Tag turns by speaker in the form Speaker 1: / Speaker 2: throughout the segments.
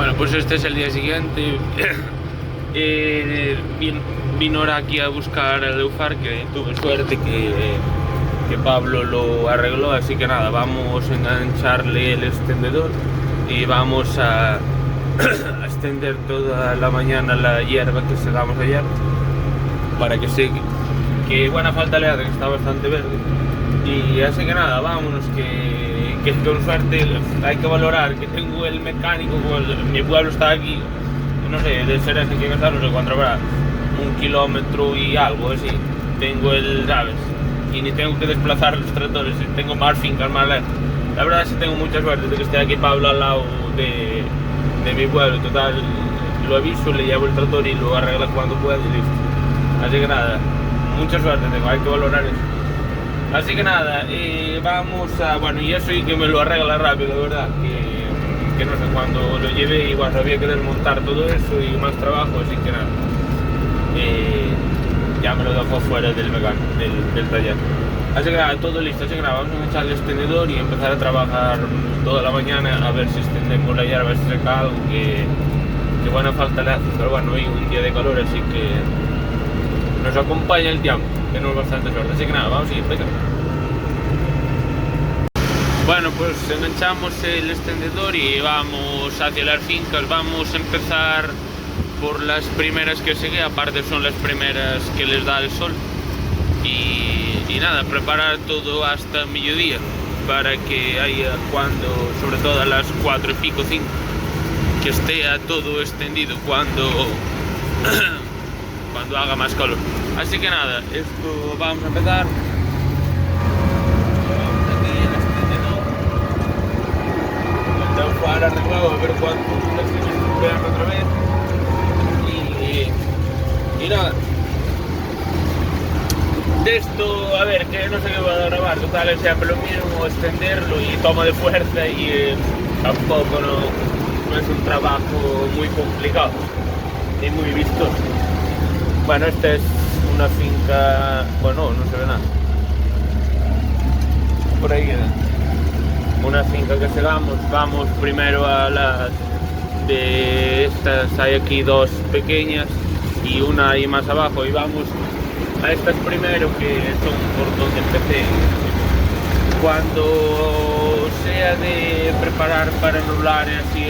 Speaker 1: Bueno, pues este es el día siguiente. Vino ahora aquí a buscar el Eufar, que tuve suerte que Pablo lo arregló, así que nada, vamos a engancharle el extendedor y vamos a extender toda la mañana la hierba que segamos ayer para que seque, que buena falta le hace, que está bastante verde. Y así que nada, vámonos, que con suerte hay que valorar que tengo el mecánico, mi pueblo está aquí, no sé, de ser ese que gastar, no sé cuánto habrá, 1 kilómetro y algo así, tengo el, ¿sabes? Y ni tengo que desplazar los tractores, tengo más fincas más lejos. La verdad es que tengo mucha suerte de que esté aquí Pablo al lado de mi pueblo, total, lo aviso, le llevo el tractor y lo arregla cuando pueda y listo. Así que nada, mucha suerte tengo, hay que valorar eso. Así que nada, vamos a, bueno, y eso y que me lo arregla rápido, ¿verdad? Que no sé, cuando lo llevé igual había que desmontar todo eso y más trabajo, así que nada. Ya me lo dejó fuera del taller. Así que nada, todo listo, así que nada, vamos a echar el extendedor y empezar a trabajar toda la mañana a ver si extendemos la hierba, a ver si seca algo, que buena falta le hace, pero bueno, hoy un día de calor, así que nos acompaña el tiempo, tenemos bastante suerte, así que nada, vamos a ir, venga. Bueno, pues enganchamos el extendedor y vamos hacia las fincas, vamos a empezar por las primeras que seguí, aparte son las primeras que les da el sol, y nada, preparar todo hasta mediodía para que haya cuando, sobre todo a las 4 y pico, 5, que esté todo extendido cuando haga más calor. Así que nada, esto vamos a empezar. Vamos aquí el extendedor. El Eufar arreglado, a ver cuánto extendemos otra vez. Y nada. De esto, a ver, que no sé qué voy a grabar, total es siempre lo mismo, extenderlo y toma de fuerza y tampoco no es un trabajo muy complicado ni muy vistoso. Bueno, esta es una finca, bueno, no se ve nada. Por ahí queda. Una finca que segamos, vamos primero a las de estas, hay aquí dos pequeñas y una ahí más abajo, y vamos a estas primero, que son por donde empecé. Cuando sea de preparar para enrolar así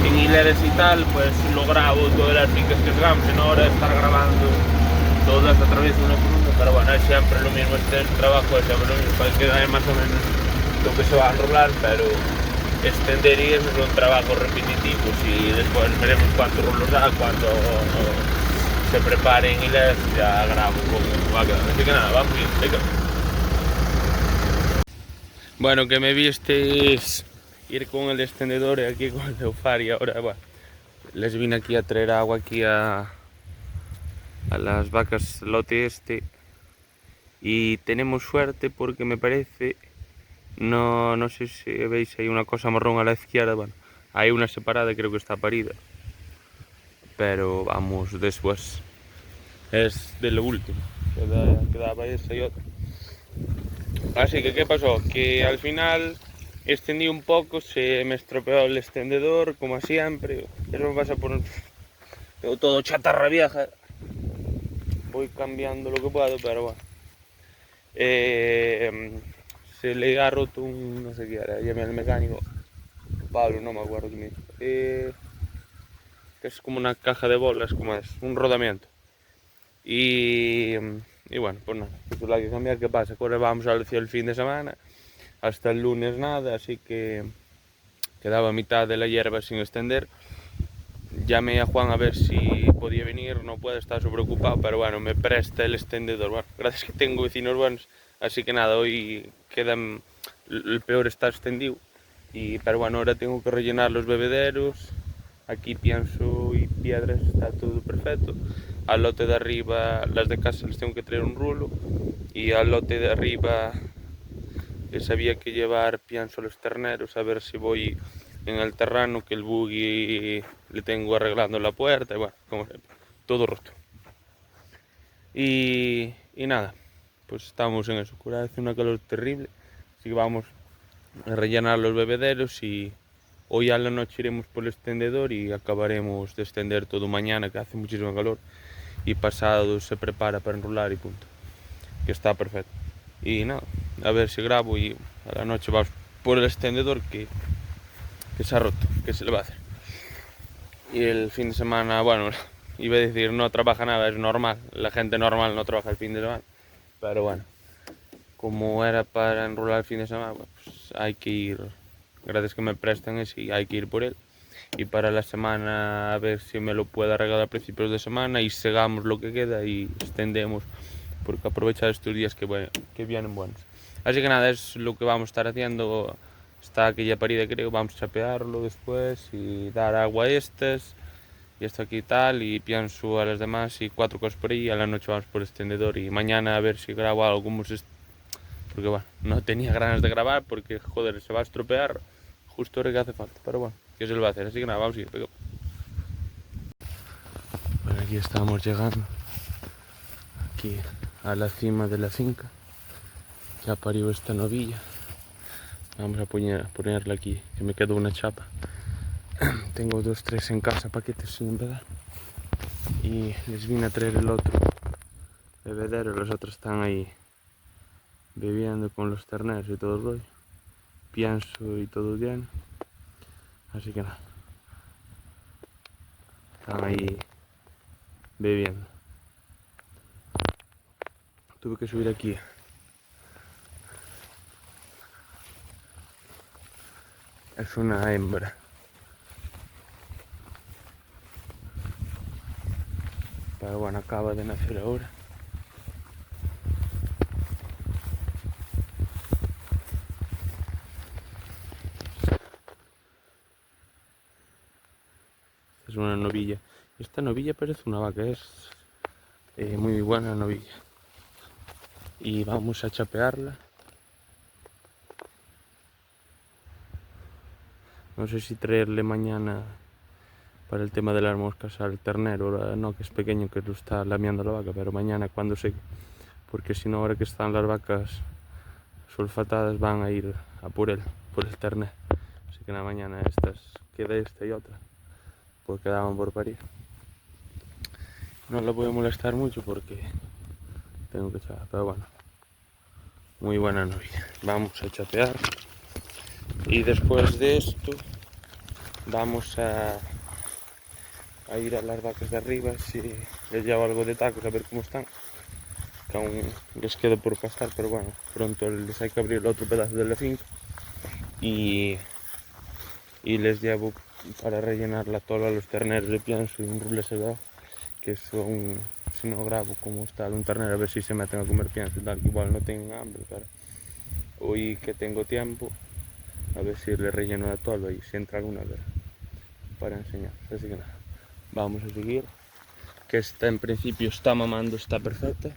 Speaker 1: en hileras y tal, pues lo grabo todas las fincas que segamos, en hora de estar grabando todas a través de una por una, pero bueno, es siempre lo mismo, este trabajo es siempre lo mismo, para que quede más o menos lo que se va a enrolar, pero extender y eso son trabajos repetitivos, y después veremos cuántos rolos da, cuánto se preparen y les ya grabo cómo va a quedar. Así que nada, vamos bien, venga. Bueno, que me visteis ir con el extendedor aquí con el Eufar, y ahora bueno, les vine aquí a traer agua aquí a las vacas lote este, y tenemos suerte porque me parece, no sé si veis, hay una cosa marrón a la izquierda, bueno, hay una separada, creo que está parida, pero vamos, después es de lo último, quedaba esa y otra. Así que, ¿qué pasó? Que al final extendí un poco, se me estropeó el extendedor, como siempre. Eso me pasa por... Tengo todo chatarra vieja. Voy cambiando lo que puedo, pero bueno. Se le ha roto un... no sé qué era, llamé al mecánico. Pablo, no me acuerdo quién dijo. Que es como una caja de bolas, como es, un rodamiento. Y bueno, pues nada, pues la hay que cambiar. ¿Qué pasa? Ahora vamos hacia el fin de semana, hasta el lunes nada, así que quedaba mitad de la hierba sin extender. Llamé a Juan a ver si podía venir, no puede, estar súper ocupado, pero bueno, me presta el extendedor. Bueno, gracias que tengo vecinos buenos, así que nada, hoy quedan, el peor está extendido, pero bueno, ahora tengo que rellenar los bebederos. Aquí pienso y piedras, está todo perfecto. Al lote de arriba, las de casa les tengo que traer un rulo, y al lote de arriba les había que llevar, pienso, los terneros, a ver si voy en el terreno, que el buggy le tengo arreglando la puerta, y bueno, como siempre, todo roto. Y nada, pues estamos en eso, hace una calor terrible, así que vamos a rellenar los bebederos y Hoy a la noche iremos por el extendedor y acabaremos de extender todo mañana, que hace muchísimo calor, y pasado se prepara para enrolar y punto, que está perfecto. Y nada, a ver si grabo y a la noche vamos por el extendedor que se ha roto, que se le va a hacer. Y el fin de semana, bueno, iba a decir no trabaja nada, es normal, la gente normal no trabaja el fin de semana, pero bueno, como era para enrolar el fin de semana, pues hay que ir, gracias que me prestan ese, y hay que ir por él. Y para la semana a ver si me lo puedo arreglar a principios de semana y segamos lo que queda y extendemos, porque aprovechar estos días que vienen buenos. Así que nada, es lo que vamos a estar haciendo. Está aquella parida, creo, vamos a chapearlo después y dar agua a estas y esto aquí y tal, y pienso a las demás y 4 cosas por ahí. A la noche vamos por el extendedor y mañana a ver si grabo algo como porque bueno, no tenía ganas de grabar porque joder, se va a estropear justo ahora que hace falta, pero bueno, ¿qué se le va a hacer? Así que nada, vamos a ir. Bueno, aquí estamos llegando aquí a la cima de la finca. Ya parió esta novilla. Vamos a ponerla aquí, que me quedó una chapa. Tengo 2, 3 en casa, paquetes sin empezar. Y les vine a traer el otro bebedero, los otros están ahí bebiendo con los terneros y todo el rollo. Pienso y todo bien. Así que nada. Están ahí bebiendo. Tuve que subir aquí. Es una hembra. Pero bueno, acaba de nacer ahora. Es una novilla. Esta novilla parece una vaca, es muy buena novilla. Y vamos a chapearla. No sé si traerle mañana para el tema de las moscas al ternero, no, que es pequeño, que lo está lamiando la vaca, pero mañana cuando seque, porque si no, ahora que están las vacas sulfatadas van a ir a por el ternero. Así que en la mañana queda esta y otra, pues quedaban por parir. No la voy a molestar mucho porque tengo que echar, pero bueno, muy buena novia. Vamos a chapear y después de esto vamos a ir a las vacas de arriba, si les llevo algo de tacos a ver cómo están, que aún les queda por pasar, pero bueno, pronto les hay que abrir el otro pedazo de la finca y les llevo para rellenar la tola a los terneros de pienso y un rule segado, que son, si no grabo cómo está un ternero, a ver si se meten a comer pienso y tal, que igual no tengan hambre, pero hoy que tengo tiempo, a ver si le relleno la tola y si entra alguna vez para enseñar. Así que nada, vamos a seguir, que esta en principio está mamando, está perfecta.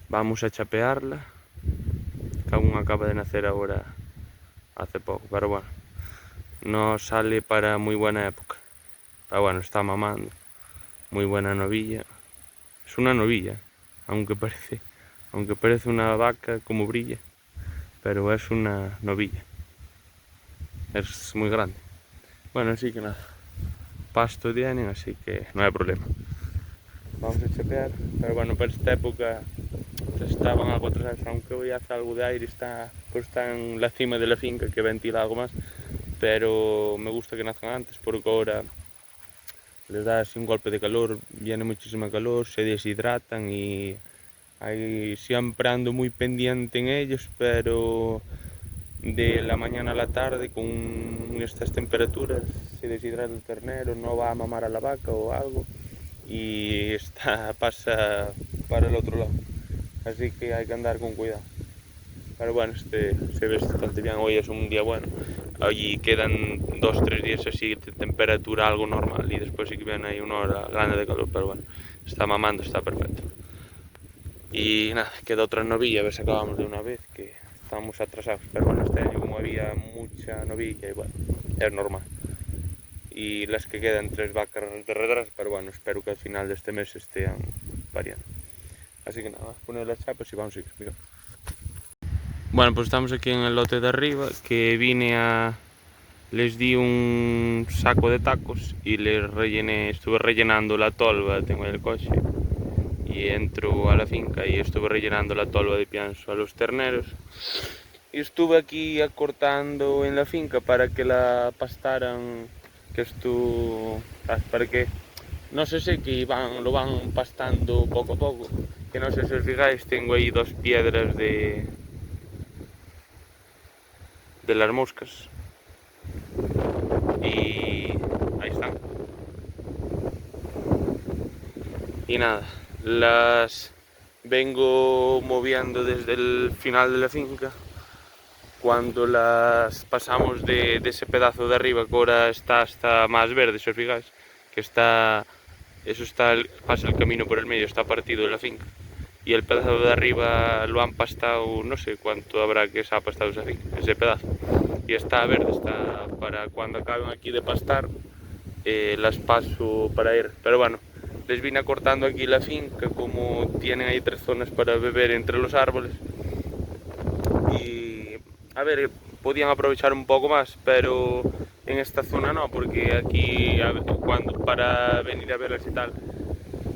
Speaker 1: Vamos a chapearla, que aún acaba de nacer ahora hace poco, pero bueno, no sale para muy buena época, pero bueno, está mamando, muy buena novilla. Es una novilla, aunque parece una vaca como brilla, pero es una novilla, es muy grande. Bueno, así que nada, pasto tienen, así que no hay problema. Vamos a chapear, pero bueno, para esta época estaban algo atrasados, aunque hoy hace algo de aire, está en la cima de la finca que ventila algo más, pero me gusta que nazcan antes porque ahora les da así un golpe de calor, viene muchísima calor, se deshidratan y ahí siempre ando muy pendiente en ellos, pero de la mañana a la tarde con estas temperaturas se deshidrata el ternero, no va a mamar a la vaca o algo y pasa para el otro lado, así que hay que andar con cuidado. Pero bueno, se ve bastante bien, hoy es un día bueno, allí quedan 2 3 días así de temperatura algo normal y después sí que viene ahí una hora grande de calor, pero bueno, está mamando, está perfecto. Y nada, queda otra novilla, a ver si acabamos de una vez, que estamos atrasados, pero bueno, este año como había mucha novilla y bueno, es normal. Y las que quedan 3 vacas de retraso, pero bueno, espero que al final de este mes estén pariendo. Así que nada, vamos a poner las chapas y vamos a ir. Mira. Bueno, pues estamos aquí en el lote de arriba, que vine a les di un saco de tacos y les rellené, estuve rellenando la tolva, tengo el coche, y entro a la finca y estuve rellenando la tolva de pienso a los terneros. Y estuve aquí acortando en la finca para que la pastaran, que esto, para que no se seque y lo van pastando poco a poco. Que no sé si os fijáis, tengo ahí 2 piedras de las moscas. Y ahí están. Y nada, las vengo moviendo desde el final de la finca. Cuando las pasamos de ese pedazo de arriba, que ahora está hasta más verde, si os fijáis, que está, eso está, pasa el camino por el medio, está partido de la finca. Y el pedazo de arriba lo han pastado, no sé cuánto habrá que se ha pastado ese pedazo. Y está verde, está para cuando acaben aquí de pastar, las paso para ir. Pero bueno, les vine cortando aquí la finca, como tienen ahí 3 zonas para beber entre los árboles. Y a ver, podían aprovechar un poco más, pero en esta zona no, porque aquí para venir a verlas y tal,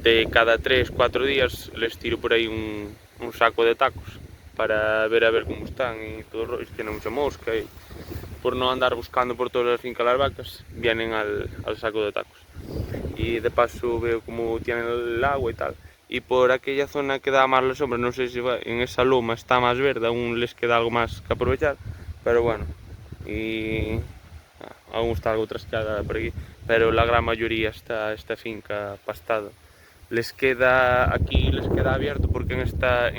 Speaker 1: de cada 3-4 días les tiro por ahí un saco de tacos para ver a ver cómo están y todo el rollo. Tiene mucha mosca y por no andar buscando por toda la finca las vacas, vienen al saco de tacos. Y de paso veo cómo tienen el agua y tal. Y por aquella zona que da más la sombra, no sé si en esa loma está más verde, aún les queda algo más que aprovechar, pero bueno, y aún está algo trascada por aquí, pero la gran mayoría está esta finca pastada. Aquí les queda abierto porque en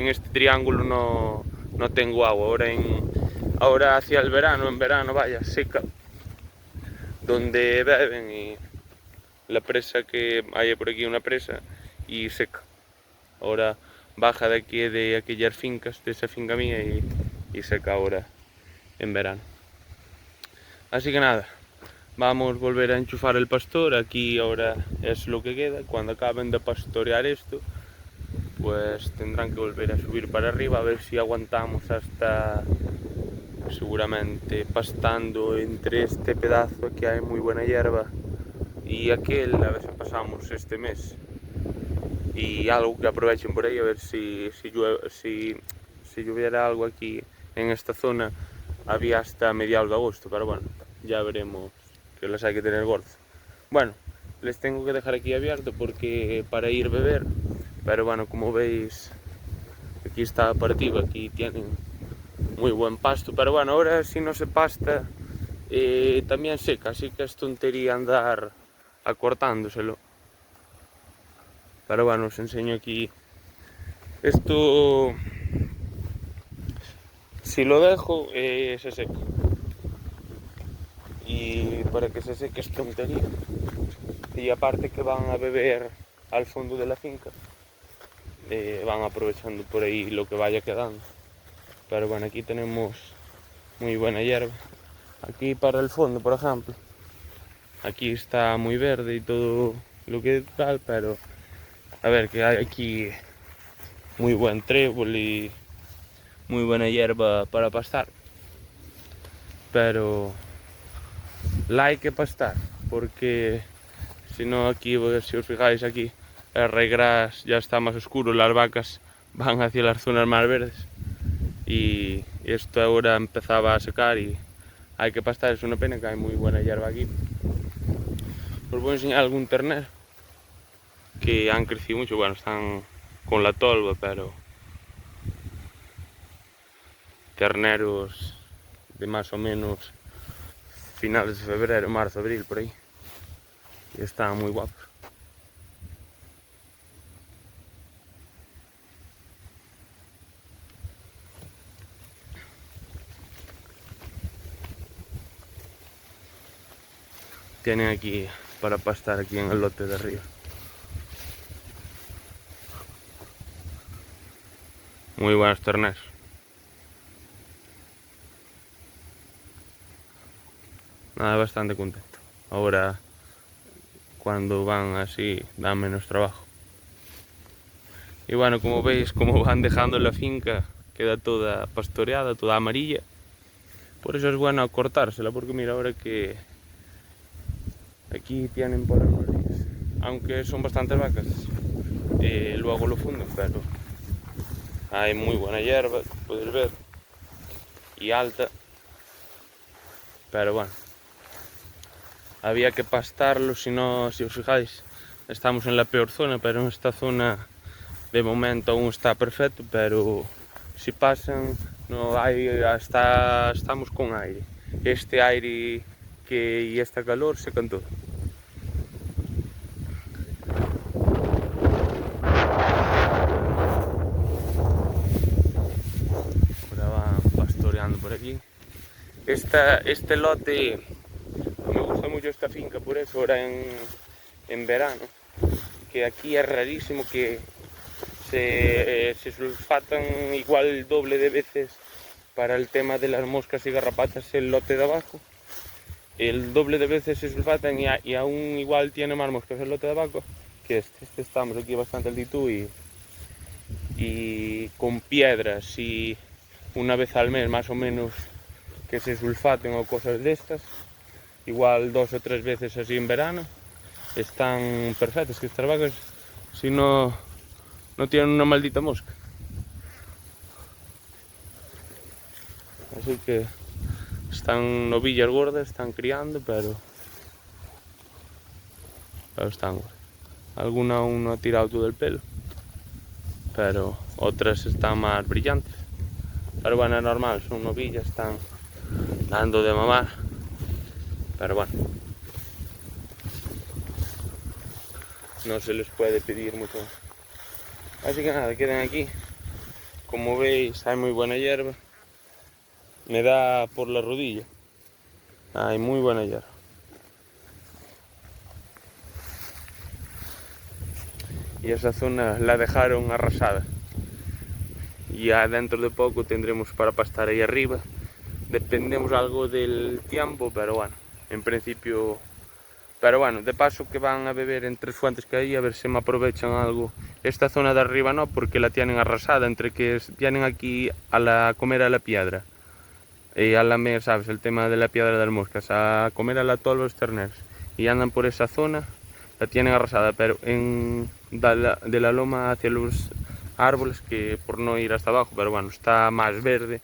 Speaker 1: este triángulo no tengo agua. Ahora hacia el verano, en verano vaya, seca, donde beben, y la presa que hay por aquí, una presa, y seca. Ahora baja de aquí de aquellas fincas, de esa finca mía, y seca ahora en verano. Así que nada, vamos a volver a enchufar el pastor. Aquí ahora es lo que queda. Cuando acaben de pastorear esto, pues tendrán que volver a subir para arriba, a ver si aguantamos hasta, seguramente pastando entre este pedazo que hay muy buena hierba y aquel, a ver si pasamos este mes. Y algo que aprovechen por ahí, a ver si lloviera algo aquí en esta zona. Había hasta mediados de agosto, pero bueno, ya veremos, que las hay que tener gordas. Bueno, les tengo que dejar aquí abierto porque para ir a beber, pero bueno, como veis, aquí está partido, aquí tienen muy buen pasto, pero bueno, ahora si no se pasta, también seca, así que es tontería andar acortándoselo. Pero bueno, os enseño aquí. Esto, si lo dejo, se seca. Y para que se seque es tontería. Y aparte que van a beber al fondo de la finca, van aprovechando por ahí lo que vaya quedando. Pero bueno, aquí tenemos muy buena hierba. Aquí para el fondo, por ejemplo, aquí está muy verde y todo lo que tal, pero a ver, que hay aquí muy buen trébol y muy buena hierba para pastar, pero la hay que pastar, porque si no, aquí, si os fijáis aquí, el regras ya está más oscuro, las vacas van hacia las zonas más verdes y esto ahora empezaba a secar y hay que pastar. Es una pena que hay muy buena hierba aquí. Os voy a enseñar algún ternero que han crecido mucho, bueno, están con la tolva, pero terneros de más o menos finales de febrero, marzo, abril, por ahí, y están muy guapos. Tienen aquí para pastar aquí en el lote de arriba. Muy buenos terneros. Nada, bastante contento. Ahora, cuando van así, dan menos trabajo. Y bueno, como veis, como van dejando la finca, queda toda pastoreada, toda amarilla. Por eso es bueno cortársela, porque mira, ahora que aquí tienen por unos días, aunque son bastantes vacas, luego lo funden, pero hay muy buena hierba, puedes ver, y alta, pero bueno, había que pastarlo, si no, si os fijáis, estamos en la peor zona, pero en esta zona de momento aún está perfecto, pero si pasan, no hay, estamos con aire. Este aire y esta calor secan todo. Ahora van pastoreando por aquí. Este lote, me gusta mucho esta finca por eso, ahora en verano, que aquí es rarísimo que se sulfatan igual el doble de veces para el tema de las moscas y garrapatas el lote de abajo. El doble de veces se sulfatan y aún igual tiene más moscas el lote de abajo que este. Estamos aquí a bastante altitud y con piedras y una vez al mes más o menos que se sulfaten o cosas de estas, igual 2 o 3 veces así en verano, están perfectas, que estas vacas si no tienen una maldita mosca. Así que están novillas gordas, están criando, pero están gordas. Alguna aún no ha tirado todo el pelo, pero otras están más brillantes. Pero bueno, es normal, son novillas, están dando de mamar, pero bueno, no se les puede pedir mucho. Así que nada, quedan aquí. Como veis hay muy buena hierba, me da por la rodilla, hay muy buena hierba. Y esa zona la dejaron arrasada. Ya dentro de poco tendremos para pastar ahí arriba. Dependemos algo del tiempo, pero bueno, en principio. Pero bueno, de paso que van a beber en 3 fuentes que hay, a ver si me aprovechan algo. Esta zona de arriba no, porque la tienen arrasada, entre que vienen aquí a comer a la piedra. Y a lamer, ¿sabes? El tema de la piedra de las moscas, a comer a la todos los terneros. Y andan por esa zona, la tienen arrasada, pero de la loma hacia los árboles, que por no ir hasta abajo, pero bueno, está más verde,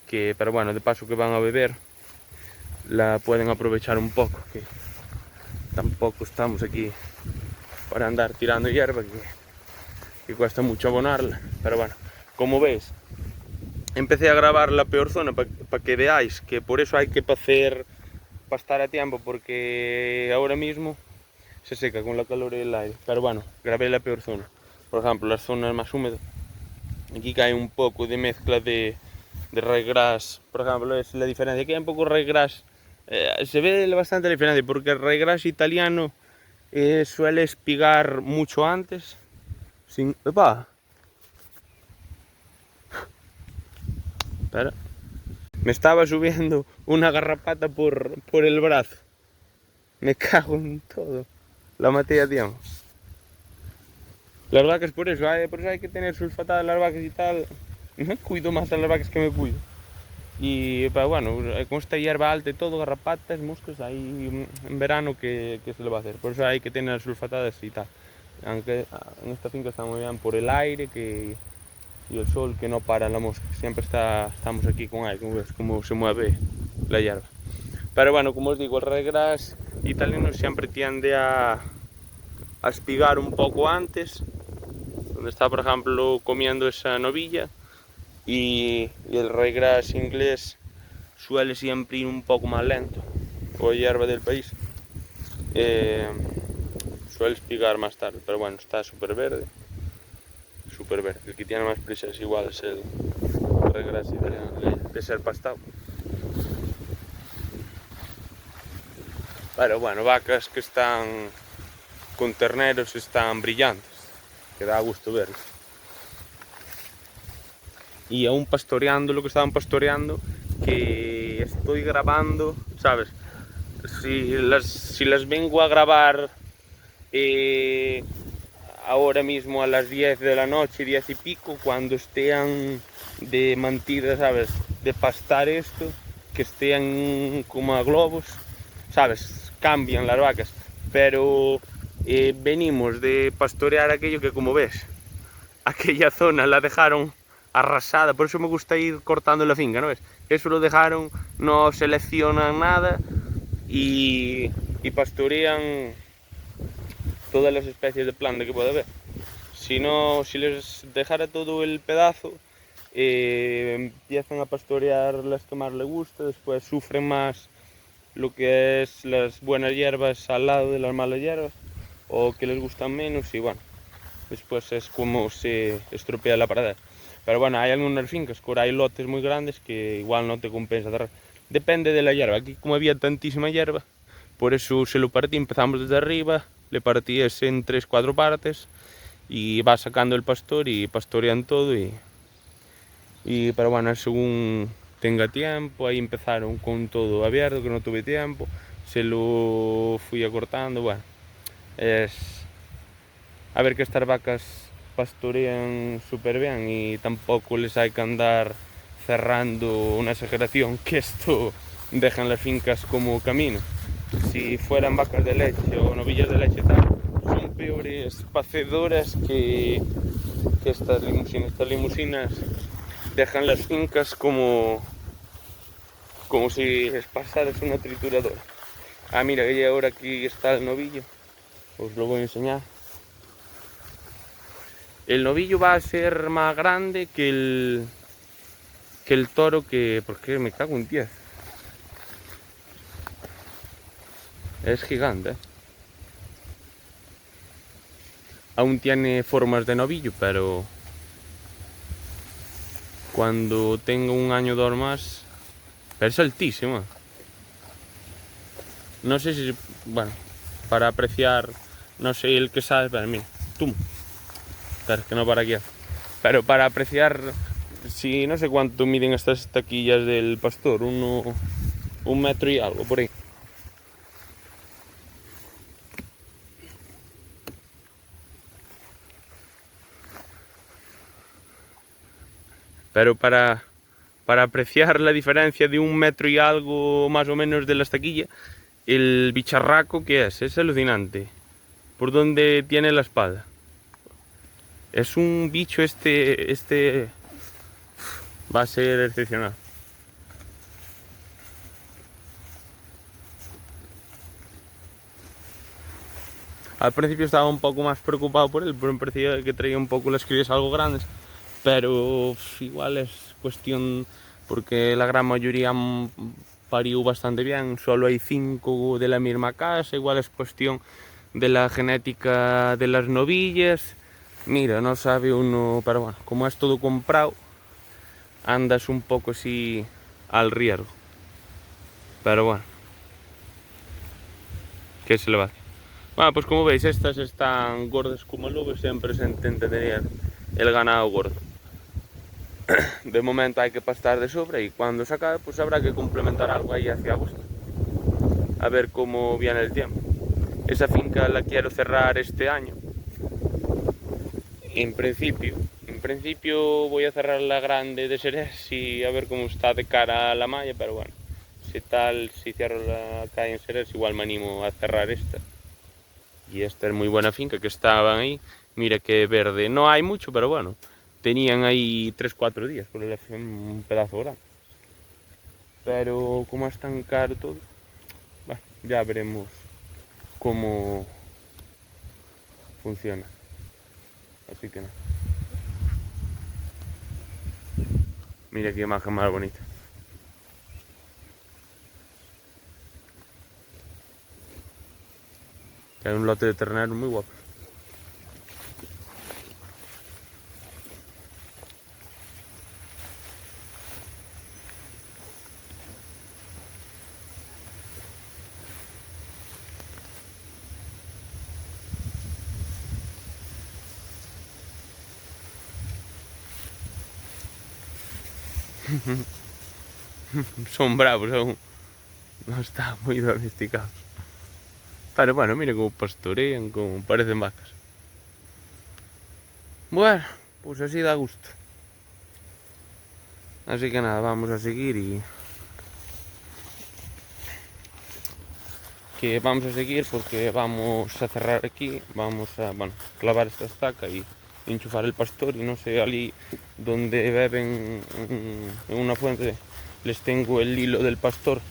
Speaker 1: pero bueno, de paso que van a beber, la pueden aprovechar un poco, que tampoco estamos aquí para andar tirando hierba, que cuesta mucho abonarla, pero bueno, como veis, empecé a grabar la peor zona para que veáis que por eso hay que pastar a tiempo, porque ahora mismo se seca con la calor y el aire, pero bueno, grabé la peor zona. Por ejemplo, las zonas más húmedas, aquí cae un poco de mezcla de ryegrass, por ejemplo, es la diferencia, aquí hay un poco ryegrass, se ve bastante la diferencia, porque el ryegrass italiano suele espigar mucho antes, ¡Epa! Espera. Me estaba subiendo una garrapata por el brazo, me cago en todo, la maté a tiempo. Las vacas por eso hay que tener sulfatadas las vacas y tal. Me cuido más a las vacas que me cuido. Y pero bueno, con esta hierba alta y todo, garrapatas, moscas, ahí en verano que se le va a hacer. Por eso hay que tener sulfatadas y tal. Aunque en esta finca está muy bien por el aire y el sol, que no para la mosca. Siempre estamos aquí con aire, como ves cómo se mueve la hierba. Pero bueno, como os digo, el ryegrass italiano siempre tiende a espigar un poco antes, donde está por ejemplo comiendo esa novilla, y el ryegrass inglés suele siempre ir un poco más lento, o hierba del país, suele espigar más tarde, pero bueno, está súper verde, el que tiene más prisa es igual, es el ryegrass italiano de ser pastado. Pero bueno, vacas que están con terneros están brillantes, que da gusto verlos. Y aún pastoreando lo que estaban pastoreando, que estoy grabando, ¿sabes? Si las vengo a grabar ahora mismo a las 10 de la noche, 10 y pico, cuando estén de mantida, ¿sabes? De pastar esto, que estén como a globos, sabes, cambian las vacas, pero venimos de pastorear aquello que, como ves, aquella zona la dejaron arrasada, por eso me gusta ir cortando la finca, ¿no ves? Eso lo dejaron, no seleccionan nada y pastorean todas las especies de planta que puede haber. Si no, si les dejara todo el pedazo, empiezan a pastorear las que más les gusta, después sufren más lo que es las buenas hierbas al lado de las malas hierbas, o que les gustan menos, y bueno, después es como se estropea la pradera. Pero bueno, hay algunas fincas que ahora hay lotes muy grandes que igual no te compensa cerrar. Depende de la hierba. Aquí, como había tantísima hierba, por eso se lo partí. Empezamos desde arriba, le partíes en 3-4 partes y va sacando el pastor y pastorean todo. Pero bueno, según tenga tiempo, ahí empezaron con todo abierto, que no tuve tiempo, se lo fui acortando. Bueno, es a ver que estas vacas pastorean súper bien y tampoco les hay que andar cerrando una exageración, que esto dejan las fincas como camino. Si fueran vacas de leche o novillas de leche tal, son peores pacedoras que estas limusinas. Estas limusinas dejan las fincas como si les pasaras una trituradora. Ah, mira, que ahora aquí está el novillo, os lo voy a enseñar. El novillo va a ser más grande que el toro, porque me cago en 10. Es gigante, ¿eh? Aún tiene formas de novillo, pero cuando tenga un año o dos más, pero es altísimo. No sé si, bueno, para apreciar, no sé el que sabe, para mí, tum, claro, que no para aquí. Pero para apreciar, si no sé cuánto miden estas taquillas del pastor, un metro y algo por ahí. Pero para apreciar la diferencia de un metro y algo más o menos de la estaquilla, el bicharraco que es alucinante. Por donde tiene la espada. Es un bicho este va a ser excepcional. Al principio estaba un poco más preocupado por él, porque me parecía que traía un poco las crías algo grandes, pero igual es cuestión, porque la gran mayoría parió bastante bien, solo hay 5 de la misma casa, igual es cuestión de la genética de las novillas. Mira, no sabe uno, pero bueno, como es todo comprado, andas un poco así al riesgo. Pero bueno, ¿qué se le va a hacer? Bueno, pues como veis, estas están gordas como lobo, siempre se intenta tener el ganado gordo. De momento hay que pastar de sobra y cuando se acabe, pues habrá que complementar algo ahí hacia agosto. A ver cómo viene el tiempo. Esa finca la quiero cerrar este año. En principio voy a cerrar la grande de Serés y a ver cómo está de cara a la malla, pero bueno, si cierro la calle en Serés, igual me animo a cerrar esta. Y esta es muy buena finca que estaban ahí. Mira que verde, no hay mucho, pero bueno, tenían ahí 3-4 días, por un pedazo grande. Pero como es tan caro todo, bueno, ya veremos cómo funciona. Así que nada. Mira qué imagen más bonita. Hay un lote de terneros muy guapo. Son bravos aún. No están muy domesticados. Pero bueno, mira cómo pastorean, como parecen vacas. Bueno, pues así da gusto. Así que nada, vamos a seguir y que vamos a seguir porque vamos a cerrar aquí, vamos a, bueno, clavar esta estaca y enchufar el pastor, y no sé, allí donde beben en una fuente les tengo el hilo del pastor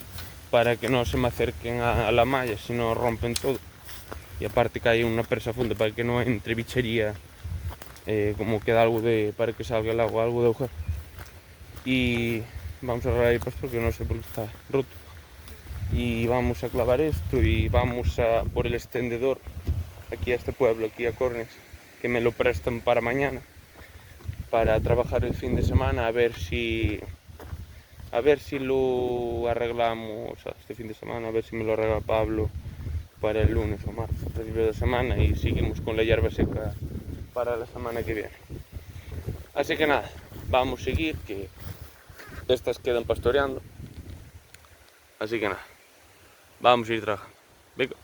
Speaker 1: para que no se me acerquen a la malla, si no rompen todo. Y aparte que hay una presa fonda para que no entre bichería, como queda algo para que salga el agua, algo de agujero. Y vamos a arreglar el pastor, que no sé por qué está roto. Y vamos a clavar esto y vamos a por el extendedor aquí a este pueblo, aquí a Cornes, que me lo prestan para mañana, para trabajar el fin de semana, a ver si lo arreglamos este fin de semana, a ver si me lo arregla Pablo para el lunes o martes, principio de semana, y seguimos con la hierba seca para la semana que viene. Así que nada, vamos a seguir, que estas quedan pastoreando. Así que nada, vamos a ir trabajando. Venga.